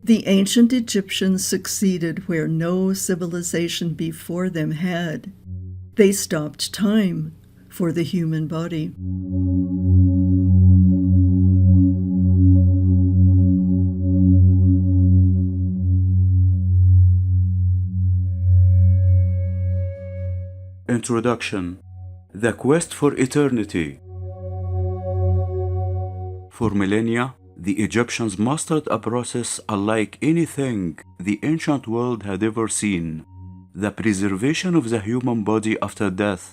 The ancient Egyptians succeeded where no civilization before them had. They stopped time for the human body. Introduction: The Quest for Eternity. For millennia, the Egyptians mastered a process unlike anything the ancient world had ever seen: the preservation of the human body after death.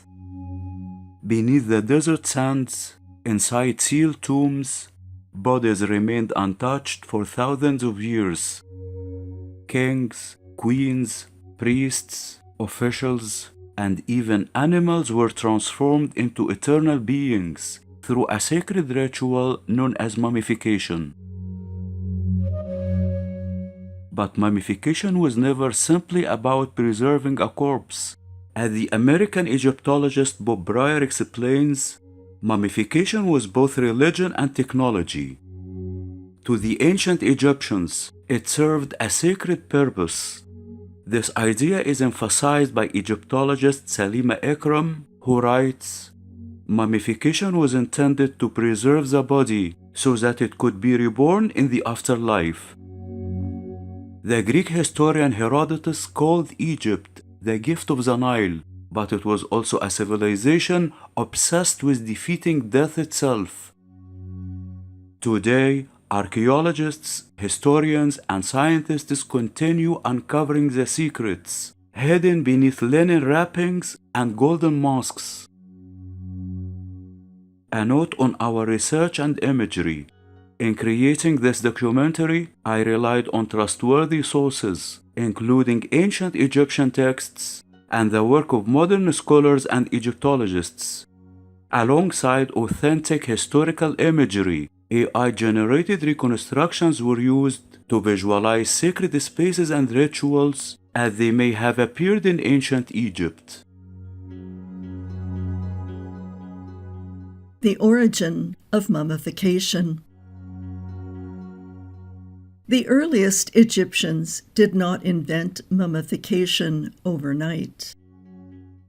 Beneath the desert sands, inside sealed tombs, bodies remained untouched for thousands of years. Kings, queens, priests, officials, and even animals were transformed into eternal beings through a sacred ritual known as mummification. But mummification was never simply about preserving a corpse. As the American Egyptologist Bob Breyer explains, mummification was both religion and technology. To the ancient Egyptians, it served a sacred purpose. This idea is emphasized by Egyptologist Salima Ikram, who writes, "Mummification was intended to preserve the body so that it could be reborn in the afterlife." The Greek historian Herodotus called Egypt the gift of the Nile, but it was also a civilization obsessed with defeating death itself. Today, archaeologists, historians, and scientists continue uncovering the secrets hidden beneath linen wrappings and golden masks. A note on our research and imagery. In creating this documentary, I relied on trustworthy sources, including ancient Egyptian texts and the work of modern scholars and Egyptologists. Alongside authentic historical imagery, AI-generated reconstructions were used to visualize sacred spaces and rituals as they may have appeared in ancient Egypt. The origin of mummification. The earliest Egyptians did not invent mummification overnight.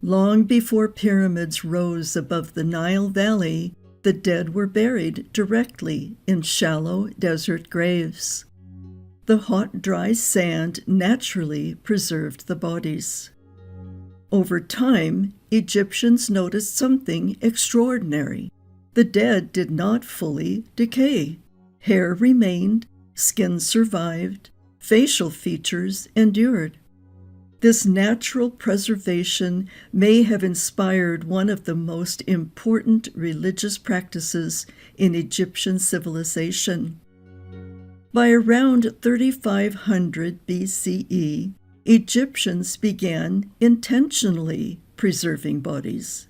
Long before pyramids rose above the Nile Valley, the dead were buried directly in shallow desert graves. The hot, dry sand naturally preserved the bodies. Over time, Egyptians noticed something extraordinary. The dead did not fully decay. Hair remained, skin survived, facial features endured. This natural preservation may have inspired one of the most important religious practices in Egyptian civilization. By around 3500 BCE, Egyptians began intentionally preserving bodies.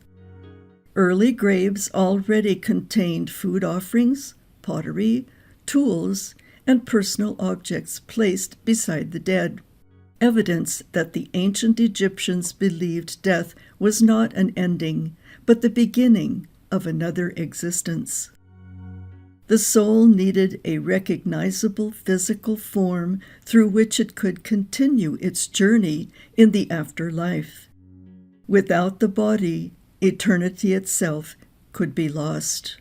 Early graves already contained food offerings, pottery, tools, and personal objects placed beside the dead. Evidence that the ancient Egyptians believed death was not an ending, but the beginning of another existence. The soul needed a recognizable physical form through which it could continue its journey in the afterlife. Without the body, eternity itself could be lost.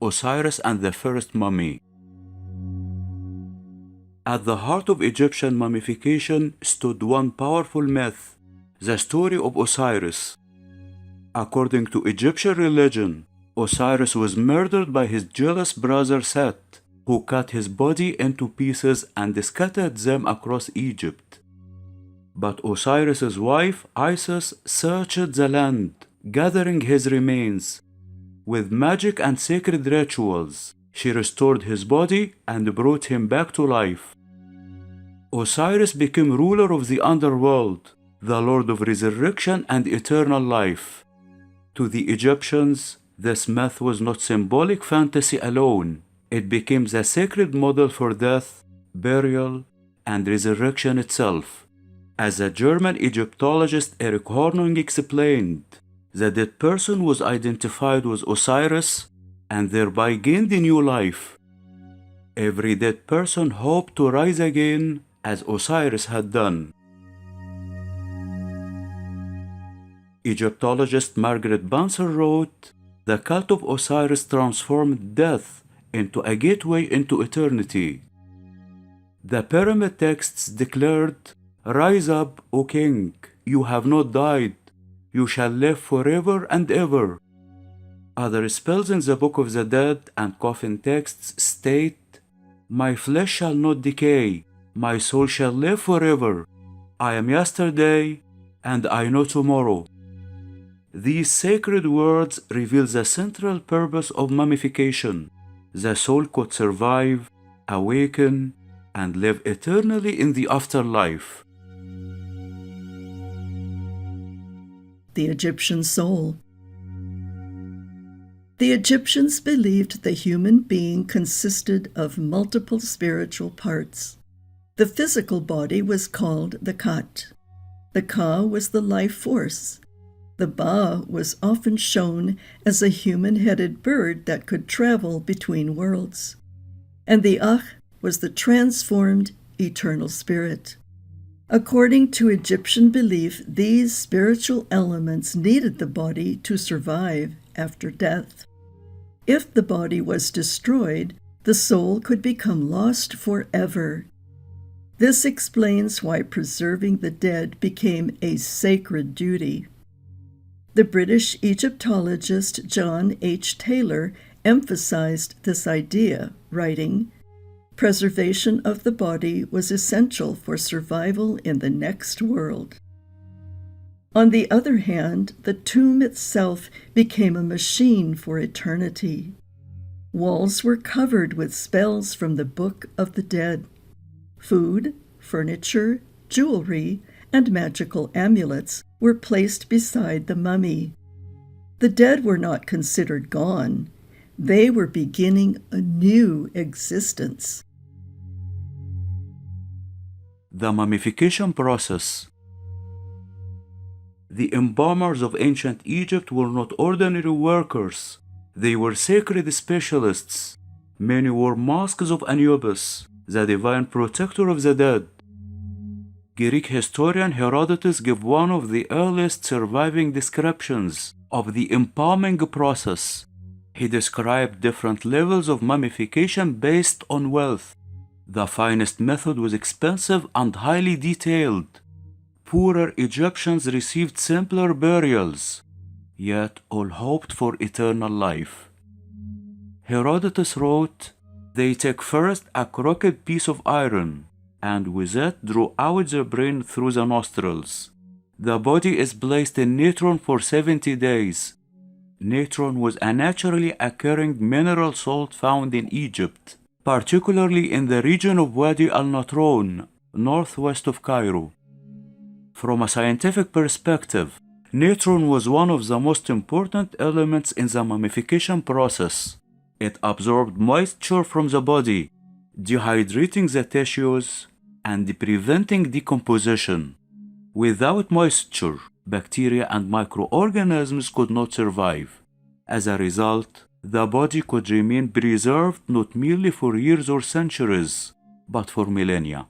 Osiris and the First Mummy. At the heart of Egyptian mummification stood one powerful myth, the story of Osiris. According to Egyptian religion, Osiris was murdered by his jealous brother Set, who cut his body into pieces and scattered them across Egypt. But Osiris's wife, Isis, searched the land, gathering his remains. With magic and sacred rituals, she restored his body and brought him back to life. Osiris became ruler of the underworld, the lord of resurrection and eternal life. To the Egyptians, this myth was not symbolic fantasy alone. It became the sacred model for death, burial, and resurrection itself. As the German Egyptologist Erich Hornung explained, the dead person was identified with Osiris and thereby gained a new life. Every dead person hoped to rise again as Osiris had done. Egyptologist Margaret Buncer wrote, "The cult of Osiris transformed death into a gateway into eternity." The pyramid texts declared, "Rise up, O king, you have not died, you shall live forever and ever." Other spells in the Book of the Dead and Coffin Texts state, "My flesh shall not decay, my soul shall live forever. I am yesterday, and I know tomorrow." These sacred words reveal the central purpose of mummification. The soul could survive, awaken, and live eternally in the afterlife. The Egyptian soul. The Egyptians believed the human being consisted of multiple spiritual parts. The physical body was called the Khat. The Ka was the life force. The Ba was often shown as a human-headed bird that could travel between worlds. And the Akh was the transformed eternal spirit. According to Egyptian belief, these spiritual elements needed the body to survive after death. If the body was destroyed, the soul could become lost forever. This explains why preserving the dead became a sacred duty. The British Egyptologist John H. Taylor emphasized this idea, writing, "Preservation of the body was essential for survival in the next world." On the other hand, the tomb itself became a machine for eternity. Walls were covered with spells from the Book of the Dead. Food, furniture, jewelry, and magical amulets were placed beside the mummy. The dead were not considered gone. They were beginning a new existence. The mummification process. The embalmers of ancient Egypt were not ordinary workers. They were sacred specialists. Many wore masks of Anubis, the divine protector of the dead. Greek historian Herodotus gave one of the earliest surviving descriptions of the embalming process. He described different levels of mummification based on wealth. The finest method was expensive and highly detailed. Poorer Egyptians received simpler burials, yet all hoped for eternal life. Herodotus wrote, "They take first a crooked piece of iron, and with it drew out the brain through the nostrils. The body is placed in natron for 70 days. Natron was a naturally occurring mineral salt found in Egypt, particularly in the region of Wadi al-Natron, northwest of Cairo. From a scientific perspective, natron was one of the most important elements in the mummification process. It absorbed moisture from the body, dehydrating the tissues and preventing decomposition. Without moisture, bacteria and microorganisms could not survive. As a result, the body could remain preserved not merely for years or centuries, but for millennia.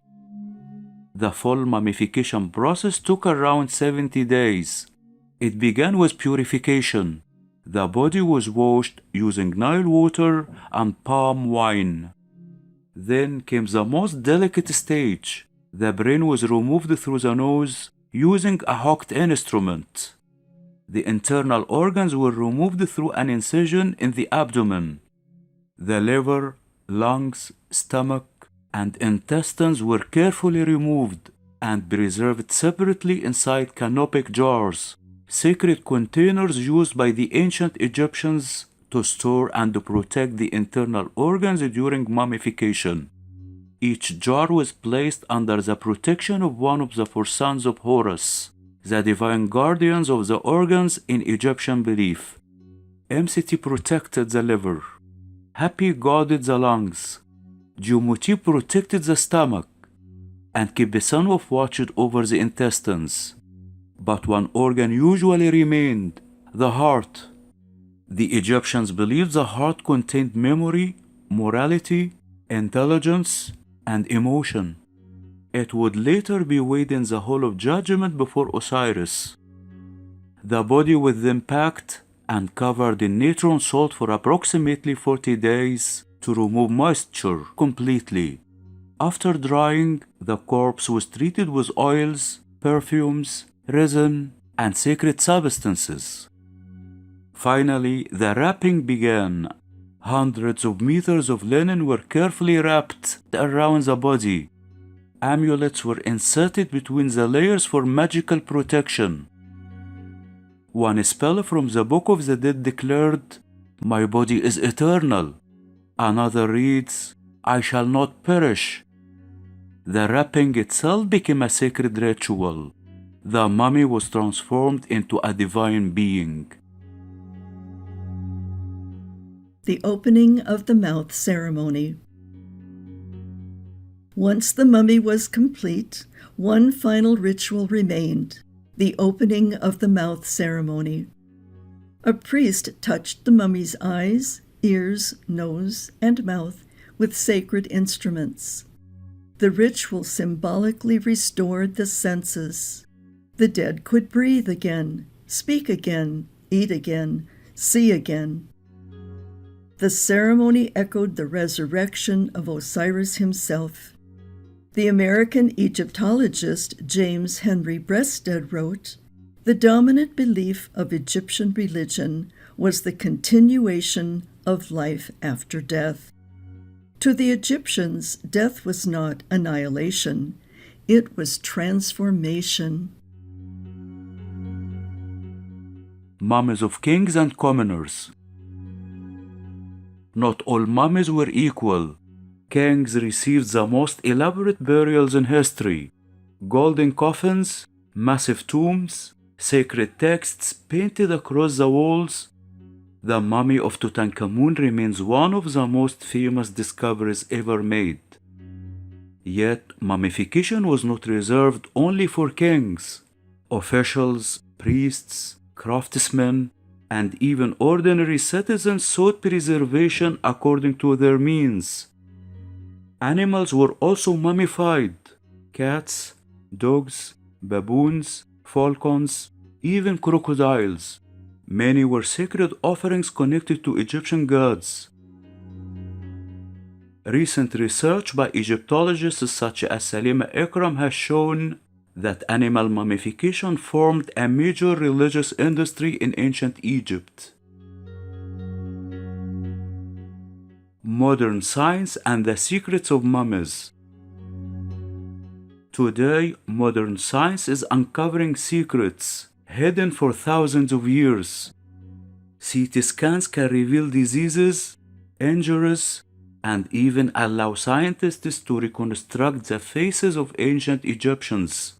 The full mummification process took around 70 days. It began with purification. The body was washed using Nile water and palm wine. Then came the most delicate stage. The brain was removed through the nose using a hooked instrument. The internal organs were removed through an incision in the abdomen. The liver, lungs, stomach, and intestines were carefully removed and preserved separately inside canopic jars, sacred containers used by the ancient Egyptians to store and protect the internal organs during mummification. Each jar was placed under the protection of one of the Four Sons of Horus, the divine guardians of the organs in Egyptian belief. Mct protected the liver. Hapi guarded the lungs. Dumuti protected the stomach, and Kibisanov watched over the intestines. But one organ usually remained, the heart. The Egyptians believed the heart contained memory, morality, intelligence, and emotion. It would later be weighed in the hall of judgment before Osiris. The body was then packed and covered in natron salt for approximately 40 days to remove moisture completely. After drying, the corpse was treated with oils, perfumes, resin, and sacred substances. Finally, the wrapping began. Hundreds of meters of linen were carefully wrapped around the body. Amulets were inserted between the layers for magical protection. One spell from the Book of the Dead declared, "My body is eternal." Another reads, "I shall not perish." The wrapping itself became a sacred ritual. The mummy was transformed into a divine being. The opening of the mouth ceremony. Once the mummy was complete, one final ritual remained, the opening of the mouth ceremony. A priest touched the mummy's eyes, ears, nose, and mouth with sacred instruments. The ritual symbolically restored the senses. The dead could breathe again, speak again, eat again, see again. The ceremony echoed the resurrection of Osiris himself. The American Egyptologist James Henry Breasted wrote, "The dominant belief of Egyptian religion was the continuation of life after death. To the Egyptians, death was not annihilation, it was transformation." Mummies of kings and commoners. Not all mummies were equal. Kings received the most elaborate burials in history. Golden coffins, massive tombs, sacred texts painted across the walls. The mummy of Tutankhamun remains one of the most famous discoveries ever made. Yet, mummification was not reserved only for kings. Officials, priests, craftsmen, and even ordinary citizens sought preservation according to their means. Animals were also mummified. Cats, dogs, baboons, falcons, even crocodiles. Many were sacred offerings connected to Egyptian gods. Recent research by Egyptologists such as Salima Ikram has shown that animal mummification formed a major religious industry in ancient Egypt. Modern science and the secrets of mummies. Today, modern science is uncovering secrets hidden for thousands of years. CT scans can reveal diseases, injuries, and even allow scientists to reconstruct the faces of ancient Egyptians.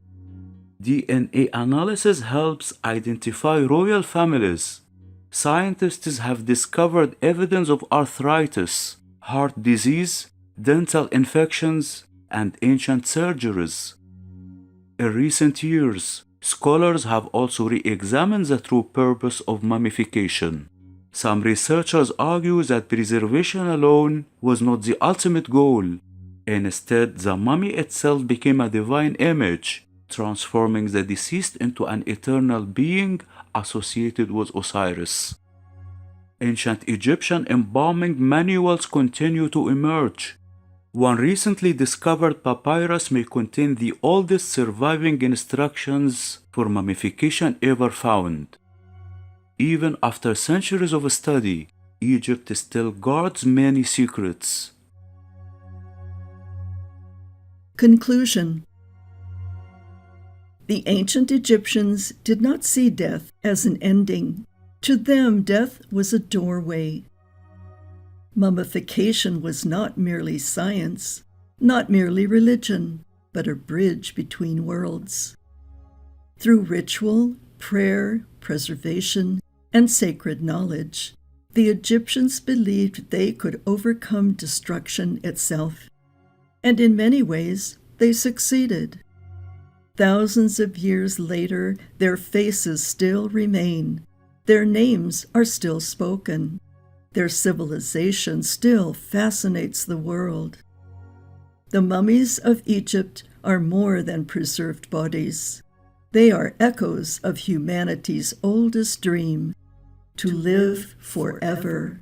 DNA analysis helps identify royal families. Scientists have discovered evidence of arthritis, heart disease, dental infections, and ancient surgeries. In recent years, scholars have also re-examined the true purpose of mummification. Some researchers argue that preservation alone was not the ultimate goal. Instead, the mummy itself became a divine image, transforming the deceased into an eternal being associated with Osiris. Ancient Egyptian embalming manuals continue to emerge. One recently discovered papyrus may contain the oldest surviving instructions for mummification ever found. Even after centuries of study, Egypt still guards many secrets. Conclusion. The ancient Egyptians did not see death as an ending. To them, death was a doorway. Mummification was not merely science, not merely religion, but a bridge between worlds. Through ritual, prayer, preservation, and sacred knowledge, the Egyptians believed they could overcome destruction itself. And in many ways, they succeeded. Thousands of years later, their faces still remain. Their names are still spoken. Their civilization still fascinates the world. The mummies of Egypt are more than preserved bodies. They are echoes of humanity's oldest dream, to live forever.